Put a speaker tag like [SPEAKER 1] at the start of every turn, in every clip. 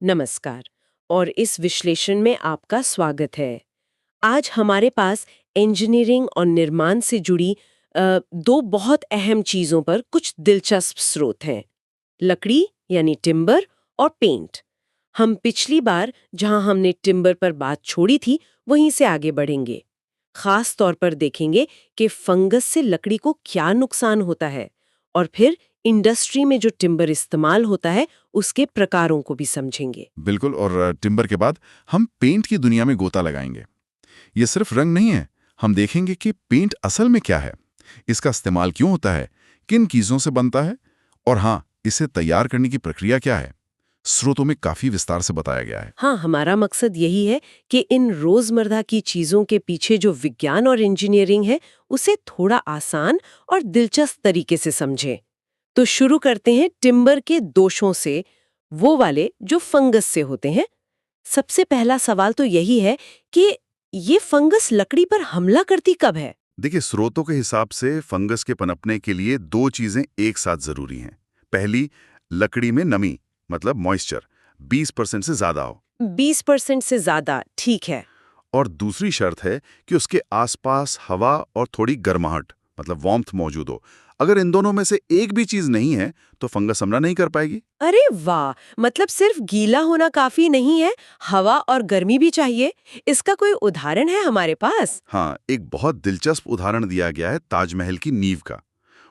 [SPEAKER 1] नमस्कार और इस विश्लेषण में आपका स्वागत है। आज हमारे पास इंजीनियरिंग और निर्माण से जुड़ी दो बहुत अहम चीजों पर कुछ दिलचस्प स्रोत हैं, लकड़ी यानी टिम्बर और पेंट। हम पिछली बार जहां हमने टिम्बर पर बात छोड़ी थी वहीं से आगे बढ़ेंगे। खास तौर पर देखेंगे कि फंगस से लकड़ी को क्या नुकसान होता है और फिर इंडस्ट्री में जो टिम्बर इस्तेमाल होता है उसके प्रकारों को भी समझेंगे।
[SPEAKER 2] बिल्कुल। और टिम्बर के बाद हम पेंट की दुनिया में गोता लगाएंगे। ये सिर्फ रंग नहीं है, हम देखेंगे कि पेंट असल में क्या है, इसका इस्तेमाल क्यों होता है, किन चीजों से बनता है और हाँ, इसे तैयार करने की प्रक्रिया क्या है। स्रोतों में काफी विस्तार से बताया गया है।
[SPEAKER 1] हाँ, हमारा मकसद यही है कि इन रोजमर्रा की चीजों के पीछे जो विज्ञान और इंजीनियरिंग है उसे थोड़ा आसान और दिलचस्प तरीके से समझें। तो शुरू करते हैं टिम्बर के दोषों से, वो वाले जो फंगस से होते हैं। सबसे पहला सवाल तो यही है कि ये फंगस लकड़ी पर हमला करती कब है?
[SPEAKER 2] देखिए, स्रोतों के हिसाब से फंगस के पनपने के लिए दो चीजें एक साथ जरूरी हैं। पहली, लकड़ी में नमी मतलब मॉइस्चर 20% से ज्यादा हो।
[SPEAKER 1] 20% से ज्यादा, ठीक है।
[SPEAKER 2] और दूसरी शर्त है कि उसके आसपास हवा और थोड़ी गर्माहट मतलब वार्मथ मौजूद हो। अगर इन दोनों में से एक भी चीज नहीं है तो फंगस हमला नहीं कर पाएगी।
[SPEAKER 1] अरे वाह, मतलब सिर्फ गीला होना काफी नहीं है, हवा और गर्मी भी चाहिए। इसका कोई उदाहरण है हमारे पास?
[SPEAKER 2] हाँ, एक बहुत दिलचस्प उदाहरण दिया गया है ताजमहल की नींव का।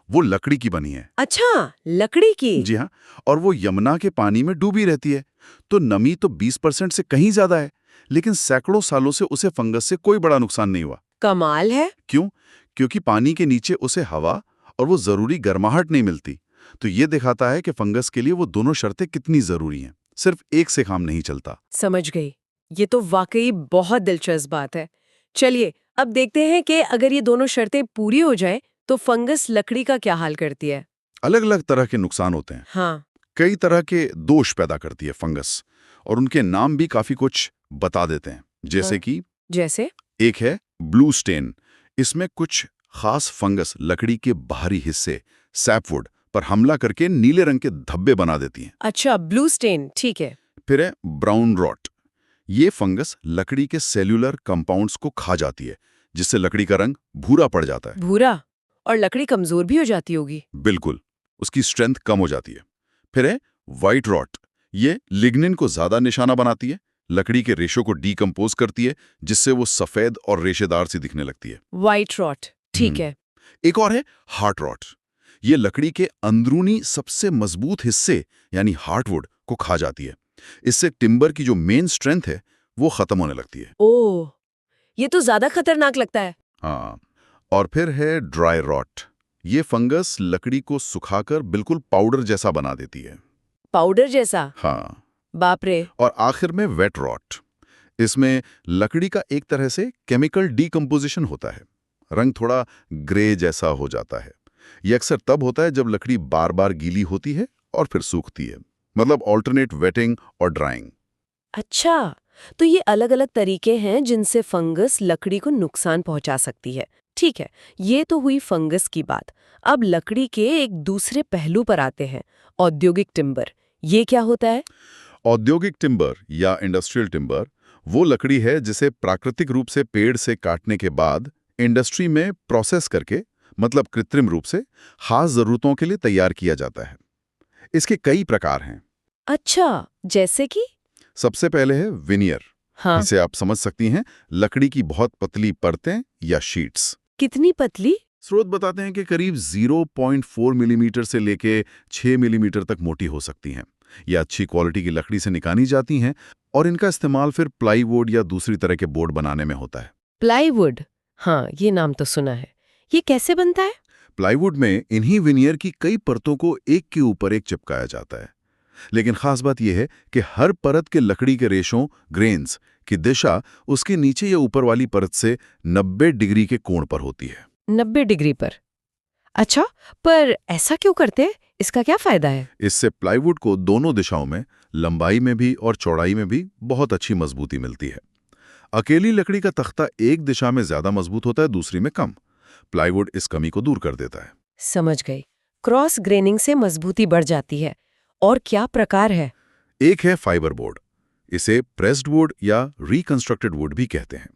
[SPEAKER 2] वो लकड़ी की बनी है।
[SPEAKER 1] अच्छा, लकड़ी की।
[SPEAKER 2] जी हाँ, और वो यमुना के पानी में डूबी रहती है। तो नमी तो 20% से कहीं ज्यादा है, लेकिन सैकड़ों सालों से उसे फंगस से कोई बड़ा नुकसान नहीं हुआ।
[SPEAKER 1] कमाल है।
[SPEAKER 2] क्यों? क्योंकि पानी के नीचे उसे हवा और वो जरूरी गर्माहट नहीं मिलती। तो ये दिखाता है कि फंगस के लिए वो दोनों शर्तें कितनी जरूरी हैं। सिर्फ एक से काम नहीं चलता।
[SPEAKER 1] समझ गई। ये तो वाकई बहुत दिलचस्प बात है। चलिए, अब देखते हैं कि अगर ये दोनों शर्तें पूरी हो जाएं, तो फंगस लकड़ी का क्या हाल करती है?
[SPEAKER 2] अलग अलग तरह के नुकसान होते हैं।
[SPEAKER 1] हाँ।
[SPEAKER 2] कई तरह के दोष पैदा करती है फंगस, और उनके नाम भी काफी कुछ बता देते हैं। जैसे कि
[SPEAKER 1] जैसे?
[SPEAKER 2] एक है ब्लू स्टेन। इसमें कुछ खास फंगस लकड़ी के बाहरी हिस्से सैपवुड पर हमला करके नीले रंग के धब्बे बना देती हैं।
[SPEAKER 1] अच्छा, ब्लू स्टेन, ठीक है।
[SPEAKER 2] फिर है ब्राउन रॉट। ये फंगस लकड़ी के सेल्यूलर कंपाउंड्स को खा जाती है, जिससे लकड़ी का रंग भूरा पड़ जाता है।
[SPEAKER 1] भूरा? और लकड़ी कमजोर भी हो जाती होगी।
[SPEAKER 2] बिल्कुल, उसकी स्ट्रेंथ कम हो जाती है। फिर है व्हाइट रॉट। ये लिग्निन को ज्यादा निशाना बनाती है, लकड़ी के रेशों को डीकंपोज करती है, जिससे वो सफेद और रेशेदार सी दिखने लगती है।
[SPEAKER 1] व्हाइट रॉट, ठीक है।
[SPEAKER 2] एक और है हार्ट रॉट। ये लकड़ी के अंदरूनी सबसे मजबूत हिस्से यानी हार्टवुड को खा जाती है। इससे टिम्बर की जो मेन स्ट्रेंथ है वो खत्म होने लगती है।
[SPEAKER 1] ओह, ये तो ज्यादा खतरनाक लगता है।
[SPEAKER 2] हाँ, और फिर है ड्राई रॉट। ये फंगस लकड़ी को सुखाकर बिल्कुल पाउडर जैसा बना देती है।
[SPEAKER 1] पाउडर जैसा?
[SPEAKER 2] हाँ।
[SPEAKER 1] बाप रे।
[SPEAKER 2] और आखिर में वेट रॉट। इसमें लकड़ी का एक तरह से केमिकल डीकंपोजिशन होता है, रंग थोड़ा ग्रे जैसा हो जाता है। यह अक्सर तब होता है जब लकड़ी बार बार गीली होती है और फिर सूखती है, मतलब ऑल्टरनेट वेटिंग और ड्राइंग।
[SPEAKER 1] अच्छा, तो ये अलग-अलग तरीके हैं जिनसे फंगस लकड़ी को नुकसान पहुंचा सकती है। ठीक है, ये तो हुई फंगस की बात। अब लकड़ी के एक दूसरे पहलू पर आते हैं, औद्योगिक टिम्बर। ये क्या होता है?
[SPEAKER 2] औद्योगिक टिम्बर या इंडस्ट्रियल टिम्बर वो लकड़ी है जिसे प्राकृतिक रूप से पेड़ से काटने के बाद इंडस्ट्री में प्रोसेस करके, मतलब कृत्रिम रूप से, खास जरूरतों के लिए तैयार किया जाता है। इसके कई प्रकार हैं।
[SPEAKER 1] अच्छा, जैसे कि?
[SPEAKER 2] सबसे पहले है विनियर।
[SPEAKER 1] हाँ।
[SPEAKER 2] इसे आप समझ सकती हैं, लकड़ी की बहुत पतली परतें या शीट्स।
[SPEAKER 1] कितनी पतली?
[SPEAKER 2] स्रोत बताते हैं कि करीब 0.4 मिलीमीटर से लेके 6 मिलीमीटर तक मोटी हो सकती हैं। ये अच्छी क्वालिटी की लकड़ी से निकाली जाती हैं और इनका इस्तेमाल फिर प्लाईवुड या दूसरी तरह के बोर्ड बनाने में होता है।
[SPEAKER 1] प्लाईवुड? हाँ, ये नाम तो सुना है। ये कैसे बनता है?
[SPEAKER 2] प्लाईवुड में इन्हीं विनियर की कई परतों को एक के ऊपर एक चिपकाया जाता है। लेकिन खास बात यह है कि हर परत के लकड़ी के रेशों ग्रेन्स की दिशा उसके नीचे या ऊपर वाली परत से 90 डिग्री के कोण पर होती है।
[SPEAKER 1] 90 डिग्री पर? अच्छा, पर ऐसा क्यों करते हैं? इसका क्या फायदा है?
[SPEAKER 2] इससे प्लाईवुड को दोनों दिशाओं में, लंबाई में भी और चौड़ाई में भी बहुत अच्छी मजबूती मिलती है। अकेली लकड़ी का तख्ता एक दिशा में ज्यादा मजबूत होता है, दूसरी में कम। प्लाईवुड इस कमी को दूर कर देता है।
[SPEAKER 1] समझ गई। क्रॉस ग्रेनिंग से मजबूती बढ़ जाती है। और क्या प्रकार है?
[SPEAKER 2] एक है फाइबर बोर्ड। इसे प्रेस्ड वुड या रिकंस्ट्रक्टेड वुड भी कहते हैं।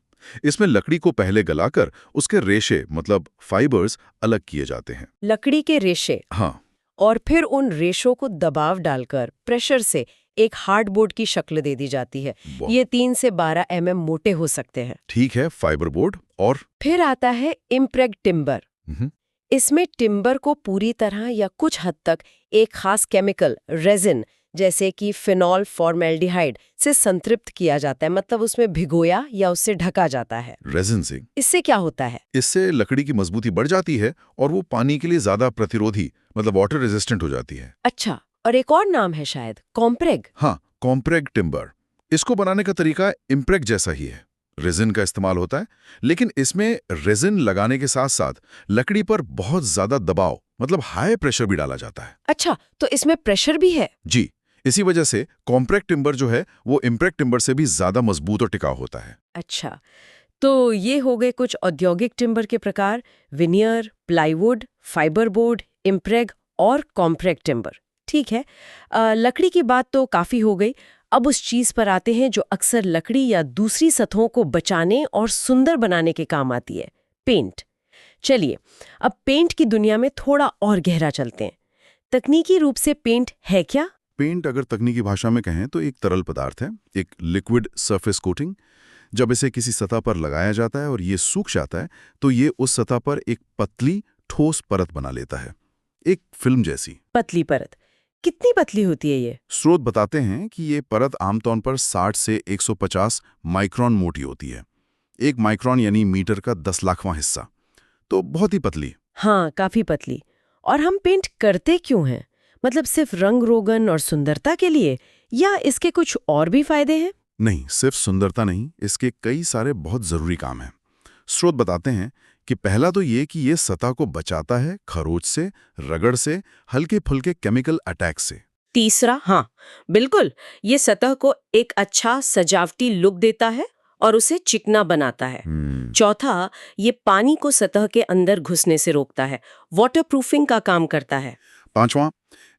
[SPEAKER 2] इसमें लकड़ी को पहले गलाकर उसके रेशे मतलब फाइबर्स अलग किए जाते हैं।
[SPEAKER 1] लकड़ी के रेशे
[SPEAKER 2] हाँ,
[SPEAKER 1] और फिर उन रेशों को दबाव डालकर प्रेशर से एक हार्डबोर्ड की शक्ल दे दी जाती है। ये 3 से 12 मोटे हो सकते हैं।
[SPEAKER 2] ठीक है, फाइबर बोर्ड। और
[SPEAKER 1] फिर आता है इम्प्रेग्ड टिम्बर।
[SPEAKER 2] हम्म,
[SPEAKER 1] इसमें टिम्बर को पूरी तरह या कुछ हद तक एक खास केमिकल रेजिन जैसे कि फिनॉल फॉर्मेल्डिहाइड से संतृप्त किया जाता है, मतलब उसमें भिगोया या उससे ढका जाता है।
[SPEAKER 2] रेजिन से
[SPEAKER 1] इससे क्या होता है?
[SPEAKER 2] इससे लकड़ी की मजबूती बढ़ जाती है और वो पानी के लिए ज्यादा प्रतिरोधी मतलब वाटर रेजिस्टेंट हो जाती है।
[SPEAKER 1] अच्छा, और एक और नाम है शायद कॉम्प्रेग।
[SPEAKER 2] हाँ, कॉम्प्रेग टिम्बर। इसको बनाने का तरीका इम्प्रेग जैसा ही है। रेजिन का इस्तेमाल होता है, लेकिन इसमें रेजिन लगाने के साथ साथ लकड़ी पर बहुत ज्यादा दबाव मतलब हाई प्रेशर भी डाला जाता है।
[SPEAKER 1] अच्छा, तो इसमें प्रेशर भी है?
[SPEAKER 2] जी, इसी वजह से कॉम्प्रेग टिम्बर जो है वो इम्प्रेग टिम्बर से भी ज्यादा मजबूत और टिकाऊ होता है।
[SPEAKER 1] अच्छा, तो ये हो गए कुछ औद्योगिक टिम्बर के प्रकार: विनियर, प्लाईवुड, फाइबर बोर्ड, इम्प्रेग और कॉम्प्रेग टिम्बर। ठीक है, लकड़ी की बात तो काफी हो गई। अब उस चीज पर आते हैं जो अक्सर लकड़ी या दूसरी सतहों को बचाने और सुंदर बनाने के काम आती है, पेंट। चलिए, अब पेंट की दुनिया में थोड़ा और गहरा चलते हैं। तकनीकी रूप से पेंट है क्या?
[SPEAKER 2] पेंट अगर तकनीकी भाषा में कहें तो एक तरल पदार्थ है, एक लिक्विड सरफेस कोटिंग। जब इसे किसी सतह पर लगाया जाता है और ये सूख जाता है तो ये उस सतह पर एक पतली ठोस परत बना लेता है, एक फिल्म जैसी।
[SPEAKER 1] पतली परत? कितनी पतली होती है ये?
[SPEAKER 2] स्रोत बताते हैं कि ये परत आमतौर पर 60 से 150 माइक्रोन मोटी होती है। 1 माइक्रोन यानी मीटर का 10 लाखवां हिस्सा, तो बहुत ही पतली।
[SPEAKER 1] हाँ, काफी पतली। और हम पेंट करते क्यों हैं? मतलब सिर्फ रंग रोगन और सुंदरता के लिए, या इसके कुछ और भी फायदे हैं?
[SPEAKER 2] नहीं, सिर्फ सुंदरता नहीं, इसके कई सारे बहुत जरूरी काम हैं। स्रोत बताते हैं कि पहला तो ये कि ये सतह को बचाता है खरोच से, रगड़ से, हल्के फुल्के केमिकल अटैक से।
[SPEAKER 1] तीसरा, हाँ बिल्कुल, ये सतह को एक अच्छा सजावटी लुक देता है और उसे चिकना बनाता है। चौथा, ये पानी को सतह के अंदर घुसने से रोकता है, वाटरप्रूफिंग का काम करता है।
[SPEAKER 2] पांचवां,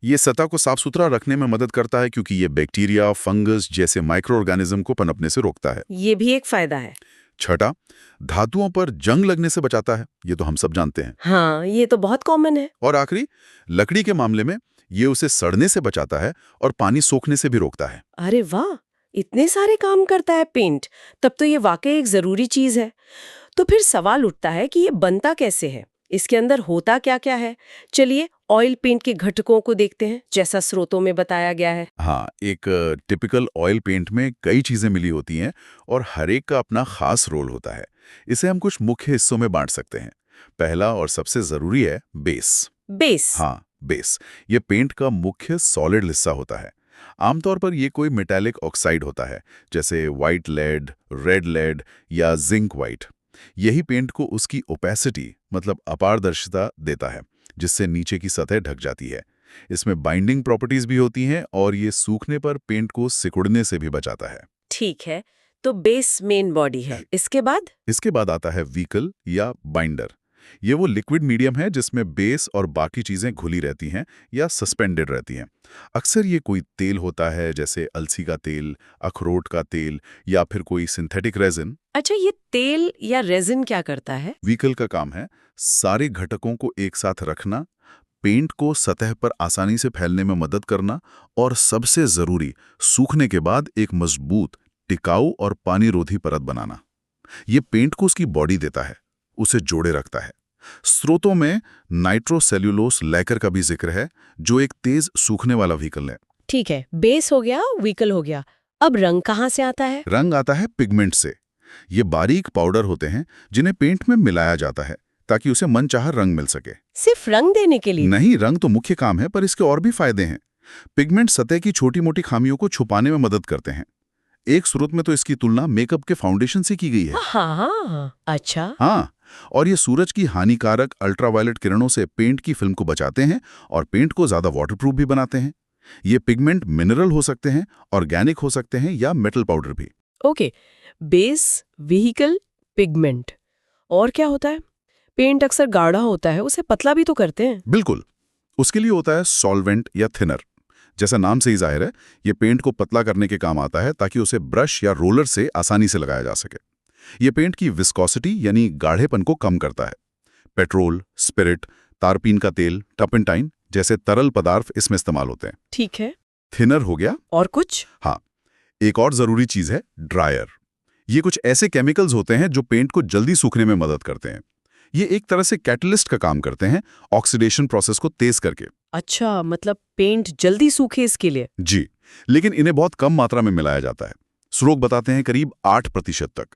[SPEAKER 2] ये सतह को साफ सुथरा रखने में मदद करता है क्योंकि ये बैक्टीरिया, फंगस जैसे माइक्रो ऑर्गेनिज्म को पनपने से रोकता है।
[SPEAKER 1] ये भी एक फायदा है।
[SPEAKER 2] छठा, धातुओं पर जंग लगने से बचाता है, ये तो हम सब जानते हैं।
[SPEAKER 1] हाँ, ये तो बहुत कॉमन है।
[SPEAKER 2] और आखिरी, लकड़ी के मामले में ये उसे सड़ने से बचाता है और पानी सोखने से भी रोकता है।
[SPEAKER 1] अरे वाह, इतने सारे काम करता है पेंट, तब तो ये वाकई एक जरूरी चीज है। तो फिर सवाल उठता है कि ये बनता कैसे है, इसके अंदर होता क्या क्या है। चलिए ऑयल पेंट के घटकों को देखते हैं, जैसा स्रोतों में बताया गया है।
[SPEAKER 2] हाँ, एक टिपिकल ऑयल पेंट में कई चीजें मिली होती हैं और हर एक का अपना खास रोल होता है। इसे हम कुछ मुख्य हिस्सों में बांट सकते हैं। पहला और सबसे जरूरी है बेस।
[SPEAKER 1] बेस?
[SPEAKER 2] हाँ, बेस। ये पेंट का मुख्य सॉलिड हिस्सा होता है। आमतौर पर ये कोई मेटालिक ऑक्साइड होता है, जैसे व्हाइट लेड, रेड लेड या जिंक व्हाइट। यही पेंट को उसकी ओपेसिटी मतलब अपारदर्शिता देता है, जिससे नीचे की सतह ढक जाती है। इसमें बाइंडिंग प्रॉपर्टीज भी होती हैं और ये सूखने पर पेंट को सिकुड़ने से भी बचाता है।
[SPEAKER 1] ठीक है, तो बेस मेन बॉडी है। इसके बाद
[SPEAKER 2] आता है व्हीकल या बाइंडर। ये वो लिक्विड मीडियम है जिसमें बेस और बाकी चीजें घुली रहती हैं या सस्पेंडेड रहती हैं। अक्सर ये कोई तेल होता है, जैसे अलसी का तेल, अखरोट का तेल या फिर कोई सिंथेटिक रेजिन।
[SPEAKER 1] अच्छा, ये तेल या रेजिन क्या करता है?
[SPEAKER 2] व्हीकल का काम है सारे घटकों को एक साथ रखना, पेंट को सतह पर आसानी से फैलने में मदद करना और सबसे जरूरी, सूखने के बाद एक मजबूत, टिकाऊ और पानी रोधी परत बनाना। ये पेंट को उसकी बॉडी देता है, उसे जोड़े रखता है। स्रोतों में नाइट्रोसेल्युलोस लैकर का भी जिक्र है, जो एक तेज सूखने वाला व्हीकल है।
[SPEAKER 1] ठीक है, बेस हो गया, व्हीकल हो गया। अब रंग कहाँ से आता है?
[SPEAKER 2] रंग आता है पिगमेंट से। ये बारीक पाउडर होते हैं जिन्हें पेंट में मिलाया जाता है ताकि उसे मनचाहा रंग मिल सके।
[SPEAKER 1] सिर्फ रंग देने के लिए?
[SPEAKER 2] नहीं, रंग तो मुख्य काम है, पर इसके और भी फायदे हैं। पिगमेंट सतह की छोटी मोटी खामियों को छुपाने में मदद करते हैं। एक स्रोत में तो इसकी तुलना मेकअप के फाउंडेशन से की गई है।
[SPEAKER 1] हाँ, अच्छा।
[SPEAKER 2] हाँ, और ये सूरज की हानिकारक अल्ट्रावायलेट किरणों से पेंट की फिल्म को बचाते हैं और पेंट को ज्यादा वाटरप्रूफ भी बनाते हैं। ये पिगमेंट मिनरल हो सकते हैं, ऑर्गेनिक हो सकते हैं या मेटल पाउडर भी।
[SPEAKER 1] Okay, base, vehicle, pigment. और क्या होता है? पेंट अक्सर गाढ़ा होता है, उसे पतला भी तो करते हैं।
[SPEAKER 2] बिल्कुल, उसके लिए होता है सॉल्वेंट या थिनर। जैसा नाम से ही जाहिर है, ये पेंट को पतला करने के काम आता है ताकि उसे ब्रश या रोलर से आसानी से लगाया जा सके। ये पेंट की विस्कोसिटी यानी गाढ़ेपन को कम करता है। पेट्रोल, स्पिरिट, तारपीन का तेल, टर्पेंटाइन जैसे तरल पदार्थ इसमें इस्तेमाल होते हैं।
[SPEAKER 1] ठीक है।
[SPEAKER 2] थिनर हो गया।
[SPEAKER 1] और कुछ?
[SPEAKER 2] हाँ, एक और जरूरी चीज है ड्रायर। ये कुछ ऐसे केमिकल्स होते हैं जो पेंट को जल्दी सूखने में मदद करते हैं। ये एक तरह से कैटलिस्ट का काम करते हैं, ऑक्सीडेशन प्रोसेस को तेज करके।
[SPEAKER 1] अच्छा, मतलब पेंट जल्दी सूखे इसके लिए?
[SPEAKER 2] जी, लेकिन इन्हें बहुत कम मात्रा में मिलाया जाता है। स्रोत बताते हैं करीब 8% तक।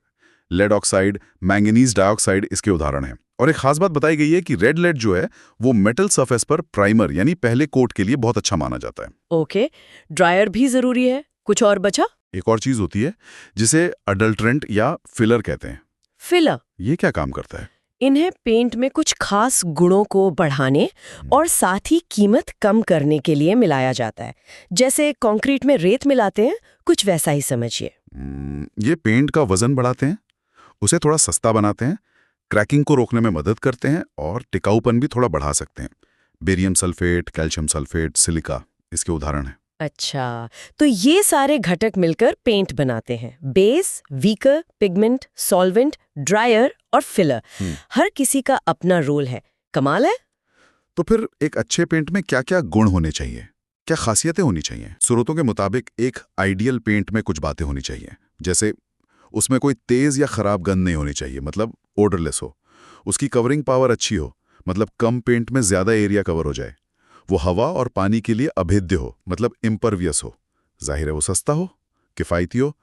[SPEAKER 2] लेड ऑक्साइड, मैंगनीज डाइऑक्साइड इसके उदाहरण हैं। और एक खास बात बताई गई है कि रेड लेड जो है वो मेटल सरफेस पर प्राइमर यानी पहले कोट के लिए बहुत अच्छा माना जाता है।
[SPEAKER 1] ओके, ड्रायर भी जरूरी है। कुछ और बचा?
[SPEAKER 2] एक और चीज होती है जिसे अडल्ट्रेंट या फिलर कहते हैं।
[SPEAKER 1] फिलर?
[SPEAKER 2] ये क्या काम करता है?
[SPEAKER 1] इन्हें पेंट में कुछ खास गुणों को बढ़ाने और साथ ही कीमत कम करने के लिए मिलाया जाता है। जैसे कंक्रीट में रेत मिलाते हैं, कुछ वैसा ही समझिए।
[SPEAKER 2] ये पेंट का वजन बढ़ाते हैं, उसे थोड़ा सस्ता बनाते हैं, क्रैकिंग को रोकने में मदद करते हैं और टिकाऊपन भी थोड़ा बढ़ा सकते हैं। Barium sulphate, calcium sulphate, silica इसके उदाहरण हैं।
[SPEAKER 1] अच्छा, तो ये सारे घटक मिलकर पेंट बनाते हैं। Base, weaker, pigment, solvent, dryer और फिलर। हर किसी का अपना रोल है। कमाल है।
[SPEAKER 2] तो फिर एक अच्छे पेंट में क्या-क्या गुण होने चाहिए, क्या खासियतें होनी चाहिए? स्रोतों के मुताबिक एक आइडियल पेंट में कुछ बातें होनी चाहिए, जैसे उसमें कोई तेज या खराब गंध नहीं होनी चाहिए, मतलब ओडरलेस हो। उसकी कवरिंग पावर अच्छी हो, मतलब कम पेंट में ज्यादा एरिया कवर हो जाए। वो हवा और पानी के लिए अभेद्य हो, मतलब इम्परवियस हो। जाहिर है वो सस्ता हो, किफ़ायती हो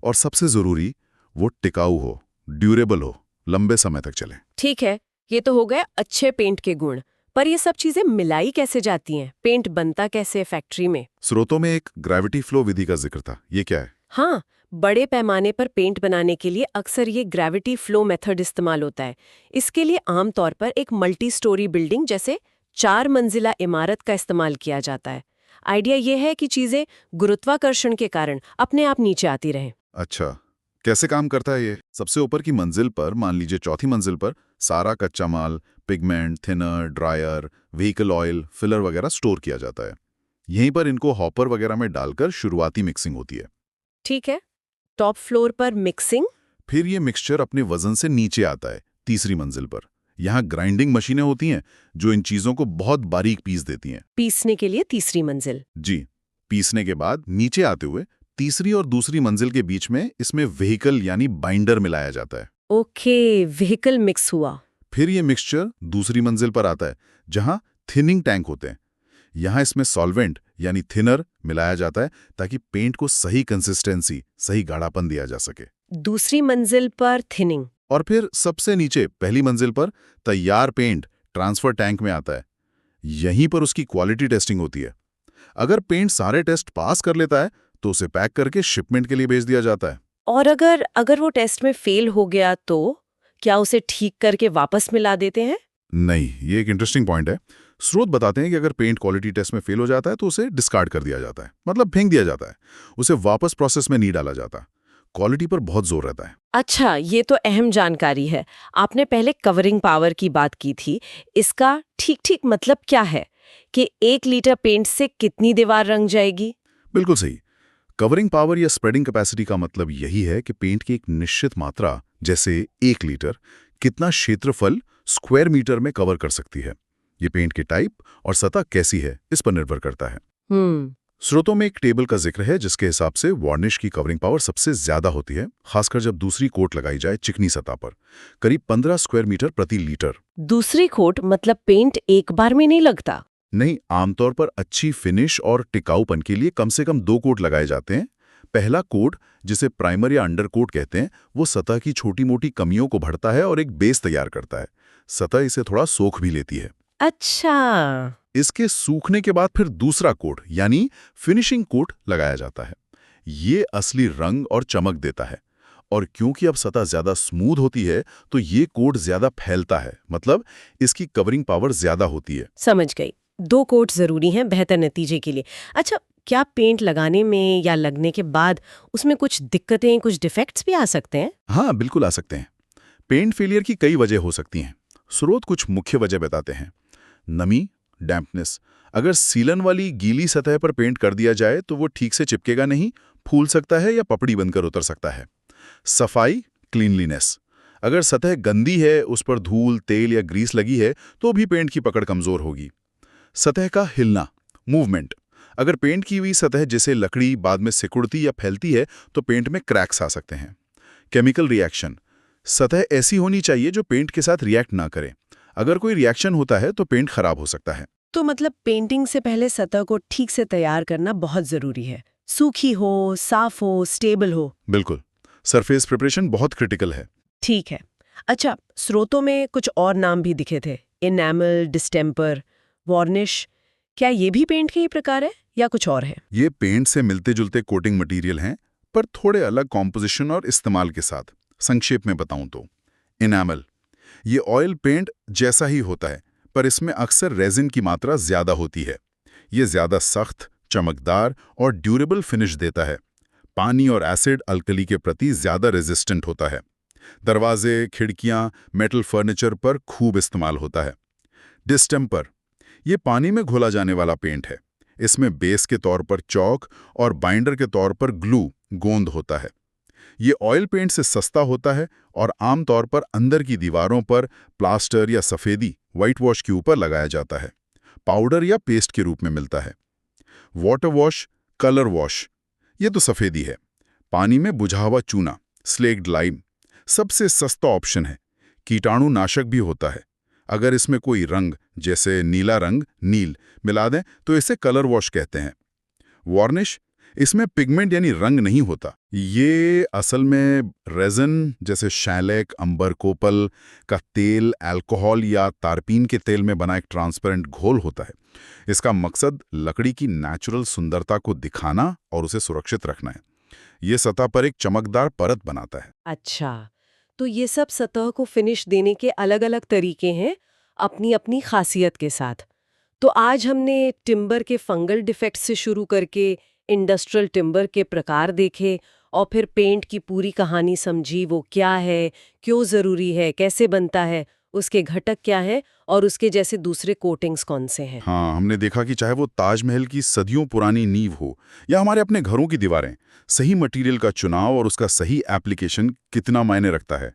[SPEAKER 2] और सबसे ज़रूरी वो टिकाऊ हो, ड्यूरेबल हो, लंबे समय तक चले।
[SPEAKER 1] ठीक है, ये तो हो गए अच्छे पेंट के गुण। पर ये सब चीजें मिलाई कैसे जाती हैं? पेंट बनता कैसे है फैक्ट्री में?
[SPEAKER 2] स्रोतों में एक ग्रेविटी फ्लो विधि का जिक्र था, ये क्या है?
[SPEAKER 1] हाँ, बड़े पैमाने पर पेंट बनाने के लिए अक्सर ये ग्रेविटी फ्लो मेथड इस्तेमाल होता है। इसके लिए आमतौर पर एक मल्टी स्टोरी बिल्डिंग जैसे 4 मंजिला इमारत का इस्तेमाल किया जाता है। आइडिया ये है कि चीजें गुरुत्वाकर्षण के कारण अपने आप नीचे आती रहें।
[SPEAKER 2] अच्छा, कैसे काम करता है ये? सबसे ऊपर की मंजिल पर, मान लीजिए चौथी मंजिल पर, सारा कच्चा माल, pigment, thinner, dryer, vehicle oil, filler वगैरह स्टोर किया जाता है। यहीं पर इनको हॉपर वगैरह में डालकर शुरुआती मिक्सिंग होती है।
[SPEAKER 1] ठीक है, टॉप फ्लोर पर मिक्सिंग।
[SPEAKER 2] फिर ये मिक्सचर अपने वजन से नीचे आता है तीसरी मंजिल पर। यहाँ ग्राइंडिंग मशीनें होती हैं जो इन चीजों को बहुत बारीक पीस देती हैं।
[SPEAKER 1] पीसने के लिए तीसरी मंजिल।
[SPEAKER 2] जी, पीसने के बाद नीचे आते हुए तीसरी और दूसरी मंजिल के बीच में इसमें व्हीकल यानी बाइंडर मिलाया जाता है।
[SPEAKER 1] ओके, व्हीकल मिक्स हुआ।
[SPEAKER 2] फिर ये मिक्सचर दूसरी मंजिल पर आता है जहां थिनिंग टैंक होते हैं। यहाँ इसमें सॉल्वेंट यानी थिनर मिलाया जाता है ताकि पेंट को सही कंसिस्टेंसी, सही गाढ़ापन दिया जा सके।
[SPEAKER 1] दूसरी मंजिल पर थिनिंग।
[SPEAKER 2] और फिर सबसे नीचे पहली मंजिल पर तैयार पेंट ट्रांसफर टैंक में आता है। यहीं पर उसकी क्वालिटी टेस्टिंग होती है। अगर पेंट सारे टेस्ट पास कर लेता है तो उसे पैक करके शिपमेंट के लिए भेज दिया जाता है।
[SPEAKER 1] और अगर वो टेस्ट में फेल हो गया तो क्या उसे ठीक करके वापस मिला देते हैं?
[SPEAKER 2] नहीं, ये एक इंटरेस्टिंग पॉइंट है। स्रोत बताते हैं कि अगर पेंट क्वालिटी टेस्ट में फेल हो जाता है तो उसे डिस्कार्ड कर दिया जाता है, मतलब फेंक दिया जाता है। उसे वापस प्रोसेस में नहीं डाला जाता। क्वालिटी पर बहुत जोर रहता है।
[SPEAKER 1] अच्छा, ये तो अहम जानकारी है। आपने पहले कवरिंग पावर की बात की थी। इसका ठीक मतलब क्या है कि 1 लीटर पेंट से कितनी दीवार रंग जाएगी?
[SPEAKER 2] बिल्कुल सही। कवरिंग पावर या स्प्रेडिंग कैपेसिटी का मतलब यही है कि पेंट की एक निश्चित मात्रा, जैसे 1 लीटर, कितना क्षेत्रफल स्क्वायर मीटर में कवर कर सकती है। ये पेंट की टाइप और सतह कैसी है इस पर निर्भर करता है। स्रोतों में एक टेबल का जिक्र है जिसके हिसाब से वार्निश की कवरिंग पावर सबसे ज्यादा होती है, खासकर जब दूसरी कोट लगाई जाए चिकनी सतह पर, करीब 15 स्क्वायर मीटर प्रति लीटर।
[SPEAKER 1] दूसरी कोट मतलब पेंट एक बार में नहीं लगता?
[SPEAKER 2] नहीं, आमतौर पर अच्छी फिनिश और टिकाऊपन के लिए कम से कम 2 कोट लगाए जाते हैं। पहला कोट, जिसे प्राइमर या अंडर कोट कहते हैं, वो सतह की छोटी मोटी कमियों को भरता है और एक बेस तैयार करता है। सतह इसे थोड़ा सोख भी लेती है।
[SPEAKER 1] अच्छा,
[SPEAKER 2] इसके सूखने के बाद फिर दूसरा कोट यानी फिनिशिंग कोट लगाया जाता है। ये असली रंग और चमक देता है। और क्योंकि अब सतह ज्यादा स्मूथ होती है तो ये कोट ज्यादा फैलता है, मतलब इसकी कवरिंग पावर ज्यादा होती है।
[SPEAKER 1] समझ गई। 2 कोट जरूरी हैं बेहतर नतीजे के लिए। अच्छा, क्या पेंट लगाने में या लगने के बाद उसमें कुछ दिक्कतें, कुछ डिफेक्ट्स भी आ सकते हैं?
[SPEAKER 2] हाँ, बिल्कुल आ सकते हैं। पेंट फेलियर की कई वजह हो सकती हैं। स्रोत कुछ मुख्य वजह बताते हैं। नमी, डैम्पनेस।
[SPEAKER 3] अगर सीलन वाली गीली सतह पर पेंट कर दिया जाए तो वो ठीक से चिपकेगा नहीं, फूल सकता है या पपड़ी बनकर उतर सकता है। सफाई, क्लीनलीनेस। अगर सतह गंदी है, उस पर धूल, तेल या ग्रीस लगी है, तो भी पेंट की पकड़ कमजोर होगी। सतह का हिलना, मूवमेंट। अगर पेंट की हुई सतह जैसे लकड़ी बाद में सिकुड़ती या फैलती है तो पेंट में क्रैक्स आ सकते हैं। Chemical reaction. सतह ऐसी होनी चाहिए जो पेंट के साथ रिएक्ट ना करे। अगर कोई रिएक्शन होता है तो पेंट खराब हो सकता है।
[SPEAKER 1] तो मतलब पेंटिंग से पहले सतह को ठीक से तैयार करना बहुत जरूरी है। सूखी हो, साफ हो, स्टेबल हो।
[SPEAKER 3] बिल्कुल, सरफेस प्रिपरेशन बहुत क्रिटिकल है।
[SPEAKER 1] ठीक है। अच्छा, स्रोतों में कुछ और नाम भी दिखे थे, इनेमल, डिस्टेम्पर, वार्निश। क्या ये भी पेंट के ही प्रकार है या कुछ और है?
[SPEAKER 3] ये पेंट से मिलते जुलते कोटिंग मटेरियल हैं, पर थोड़े अलग कॉम्पोजिशन और इस्तेमाल के साथ। संक्षेप में बताऊं तो इनेमल, ये ऑयल पेंट जैसा ही होता है, पर इसमें अक्सर रेजिन की मात्रा ज्यादा होती है। ये ज्यादा सख्त, चमकदार और ड्यूरेबल फिनिश देता है। पानी और एसिड अल्कली के प्रति ज्यादा रेजिस्टेंट होता है। दरवाजे, खिड़कियां, मेटल फर्नीचर पर खूब इस्तेमाल होता है। डिस्टेम्पर, ये पानी में घोला जाने वाला पेंट है। इसमें बेस के तौर पर चौक और बाइंडर के तौर पर ग्लू, गोंद होता है। ये ऑयल पेंट से सस्ता होता है और आमतौर पर अंदर की दीवारों पर प्लास्टर या सफेदी, व्हाइट वॉश के ऊपर लगाया जाता है। पाउडर या पेस्ट के रूप में मिलता है। वाटर वॉश, कलर वॉश, ये तो सफेदी है। पानी में बुझा हुआ चूना, स्लेक्ड लाइम, सबसे सस्ता ऑप्शन है। कीटाणुनाशक भी होता है। अगर इसमें कोई रंग जैसे नीला रंग, नील मिला दें तो इसे कलर वॉश कहते हैं। वार्निश, इसमें पिगमेंट यानी रंग नहीं होता। ये असल में रेजन जैसे शैलेक, अंबर कोपल का तेल, अल्कोहल या तारपीन के तेल में बना एक ट्रांसपेरेंट घोल होता है। इसका मकसद लकड़ी की नेचुरल सुंदरता को दिखाना और उसे सुरक्षित रखना है। ये सतह पर एक चमकदार परत बनाता है।
[SPEAKER 1] अच्छा, तो ये सब सतह को फिनिश देने के अलग-अलग तरीके हैं, अपनी अपनी खासियत के साथ। तो आज हमने टिम्बर के फंगल डिफेक्ट से शुरू करके इंडस्ट्रियल टिम्बर के प्रकार देखे और फिर पेंट की पूरी कहानी समझी, वो क्या है, क्यों ज़रूरी है, कैसे बनता है, उसके घटक क्या हैं और उसके जैसे दूसरे कोटिंग्स कौन से हैं।
[SPEAKER 3] हाँ, हमने देखा कि चाहे वो ताजमहल की सदियों पुरानी नींव हो या हमारे अपने घरों की दीवारें, सही मटेरियल का चुनाव और उसका सही एप्लीकेशन कितना मायने रखता है।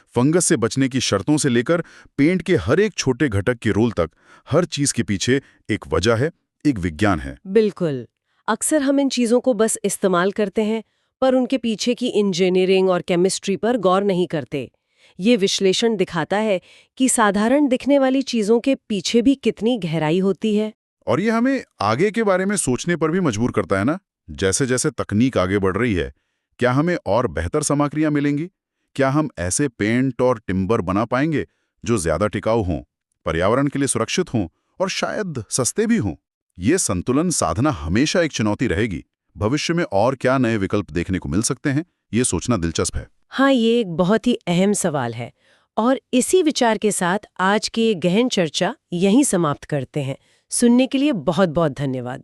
[SPEAKER 3] फंगस से बचने की शर्तों से लेकर पेंट के हर एक छोटे घटक के रोल तक, हर चीज के पीछे एक वजह है, एक विज्ञान है।
[SPEAKER 1] बिल्कुल। अक्सर हम इन चीज़ों को बस इस्तेमाल करते हैं, पर उनके पीछे की इंजीनियरिंग और केमिस्ट्री पर गौर नहीं करते। ये विश्लेषण दिखाता है कि साधारण दिखने वाली चीज़ों के पीछे भी कितनी गहराई होती है।
[SPEAKER 3] और ये हमें आगे के बारे में सोचने पर भी मजबूर करता है ना। जैसे जैसे तकनीक आगे बढ़ रही है, क्या हमें और बेहतर सामग्रियां मिलेंगी? क्या हम ऐसे पेंट और टिम्बर बना पाएंगे जो ज्यादा टिकाऊ हों, पर्यावरण के लिए सुरक्षित हों और शायद सस्ते भी हों? ये संतुलन साधना हमेशा एक चुनौती रहेगी। भविष्य में और क्या नए विकल्प देखने को मिल सकते हैं, ये सोचना दिलचस्प है।
[SPEAKER 1] हाँ, ये एक बहुत ही अहम सवाल है। और इसी विचार के साथ आज की ये गहन चर्चा यहीं समाप्त करते हैं। सुनने के लिए बहुत बहुत धन्यवाद।